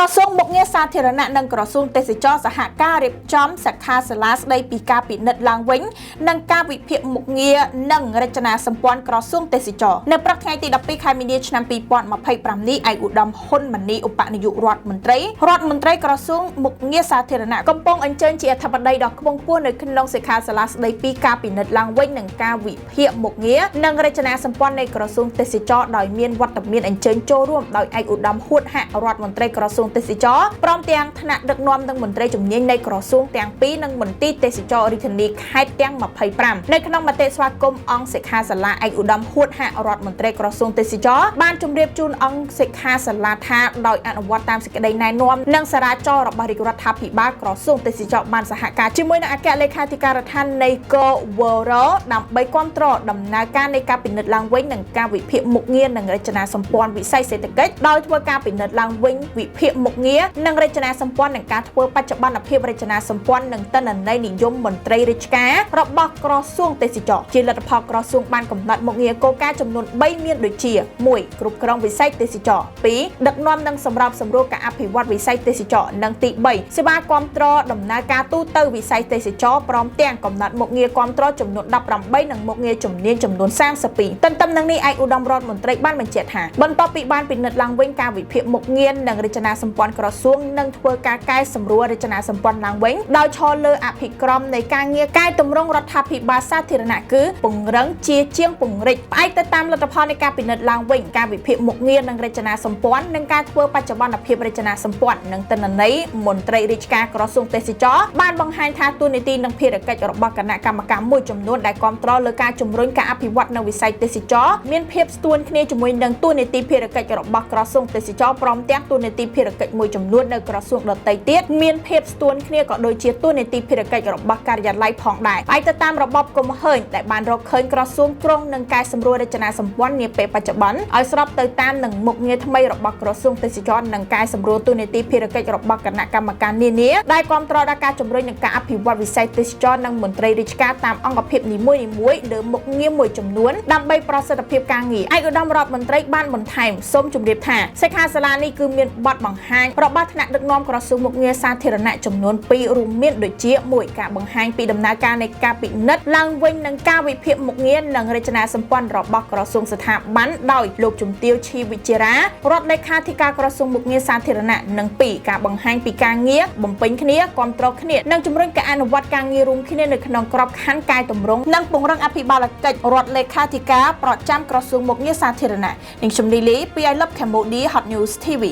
ក្រសួងមុខងារសាធារណៈនិងក្រសួងទេសចរសហការរៀបចំសិក្ខាសាលាស្ដីពីការពិនិត្យឡើងវិញនិងការវិភាគមុខងារនិងរចនាសម្ព័ន្ធក្រសួងទេសចរនៅព្រឹកថ្ងៃទី12ខែមីនាឆ្នាំ2025នេះឯកឧត្តមហ៊ុនម៉ាណីឧបនាយករដ្ឋមន្ត្រីក្រសួងមុខងារសាធារណៈកំពុងអញ្ជើញជាអធិបតីដ៏ខ្ពង់ខ្ពស់នៅក្នុងសិក្ខាសាលាស្ដីពីការពិនិត្យឡើងវិញនិងការវិភាគមុខងារនិងរចនាសម្ព័ន្ធនៃក្រសួងទេសចរដោយមានវត្តមានអញ្ជើញចូលរួមដោយឯកឧត្តមហួតហៈរដ្ឋមន្ត្រីក្រសួងទេសចរព្រមទាំងថ្នាក់ដឹកនាំនិងមន្ត្រីជំនាញនៃក្រសួងទាំងពីរនិងមន្ទីរទេសចររាជធានីខេត្តទាំង25នៅក្នុងមតិស្វាគមន៍អង្គសិក្ខាសាលាឯកឧត្តមហួតហៈរដ្ឋមន្ត្រីក្រសួងទេសចរបានជម្រាបជូនអង្គសិក្ខាសាលាថាដោយអនុវត្តតាមសេចក្តីណែនាំនិងសារាចររបស់រាជរដ្ឋាភិបាលក្រសួងទេសចរបានសហការជាមួយនឹងអគ្គលេខាធិការដ្ឋាននៃកវរដើម្បីគាំទ្រដំណើរការនៃការពិនិត្យឡើងវិញនិងការវិភាគមុខងារនិងរចនាសម្ព័ន្ធវិស័យសេដ្ឋកិច្ចដោយធ្វើការពិនិត្យឡើងវិញវិភាគមុខងារនិងរចនាសម្ព័ន្ធនិងការធ្វើបច្ចុប្បន្នភាពរចនាសម្ព័ន្ធនិងទិន្នន័យនិយមមន្ត្រីរាជការរបស់ក្រសួងទេសចរជាលទ្ធផលក្រសួងបានកំណត់មុខងារគោលការណ៍ចំនួន3មានដូចជា1គ្រប់គ្រងវិស័យទេសចរ2ដឹកនាំនិងសម្របសម្រួលការអភិវឌ្ឍវិស័យទេសចរនិងទី3សេវាគាំទ្រដំណើរការទូទៅវិស័យទេសចរព្រមទាំងកំណត់មុខងារគាំទ្រចំនួន18និងមុខងារជំនាញចំនួន32ទន្ទឹមនឹងនេះឯកឧត្តមរដ្ឋមន្ត្រីបានបញ្ជាក់ថាបន្ទាប់ពីបានពិនិត្យឡើងវិញការវិភាគមុខងារនិងរចនាសម្ព័ន្ធក្រសួងនឹងធ្វើការកែសម្រួលរចនាសម្ព័ន្ធឡើងវិញដោយឈរលើអភិក្រមនៃការងារកែតម្រង់រដ្ឋាភិបាលសាធារណៈគឺពង្រឹងជាងពង្រីកផ្អែកទៅតាមលទ្ធផលនៃការពិនិត្យឡើងវិញការវិភាគមុខងារនិងរចនាសម្ព័ន្ធនិងការធ្វើបច្ចុប្បន្នភាពរចនាសម្ព័ន្ធនិងទិន្នន័យមន្ត្រីរាជការក្រសួងទេសចរបានបង្ហាញថាតួនាទីនិងភារកិច្ចរបស់គណៈកម្មការមួយចំនួនដែលគាំទ្រលើការជំរុញការអភិវឌ្ឍនៅវិស័យទេសចរមានភាពស្ទួនគ្នាជាមួយនឹងតួនាទីភារកិច្ចរបស់ក្រសួងទេសចរព្រមទាំងតួនាទីភារកិច្ចមួយចំនួននៅក្រសួងដទៃទៀតមានភាពស្ទួនគ្នាក៏ដូចជាតួនាទីភារកិច្ចរបស់ការិយាល័យផងដែរផ្អែកទៅតាមរបបគំហើញដែលបានរកឃើញក្រសួងក្រុងនឹងកែសម្រួលរចនាសម្ព័ន្ធនាពេលបច្ចុប្បន្នឲ្យស្របទៅតាមនឹងមុខងារថ្មីរបស់ក្រសួងទេសចរនិងកែសម្រួលតួនាទីភារកិច្ចរបស់គណៈកម្មការនានាដែលគាំទ្រដល់ការជំរុញនិងការអភិវឌ្ឍវិស័យទេសចរនិងមន្ត្រីរាជការតាមអង្គភាពនីមួយៗលើមុខងារមួយចំនួនដើម្បីប្រសិទ្ធភាពការងារឯកឧត្តមរដ្ឋមន្ត្រីបានបន្ថែមសូមជម្រាបថាសិក្ខាសាលានេះគឺមានបទបង្ហាញរបស់ថ្នាក់ដឹកនាំក្រសួងមុខងារសាធារណៈចំនួន2រួមមានដូចជា1ការបង្ហាញពីដំណើរការនៃការពិនិត្យឡើងវិញនិងការវិភាគមុខងារនិងរចនាសម្ព័ន្ធរបស់ក្រសួងស្ថាប័នដោយលោកជំទាវ ឈីវិជារារដ្ឋលេខាធិការក្រសួងមុខងារសាធារណៈនិង2ការបង្ហាញពីការងារបំពេញគ្នាគាំទ្រគ្នានិងជំរុញការអនុវត្តការងាររួមគ្នានៅក្នុងក្របខ័ណ្ឌកែតម្រង់និងពង្រឹងអភិបាលកិច្ចរដ្ឋលេខាធិការប្រចាំក្រសួងមុខងារសាធារណៈនិងជំនីលីពី I Love Cambodia Hot News TV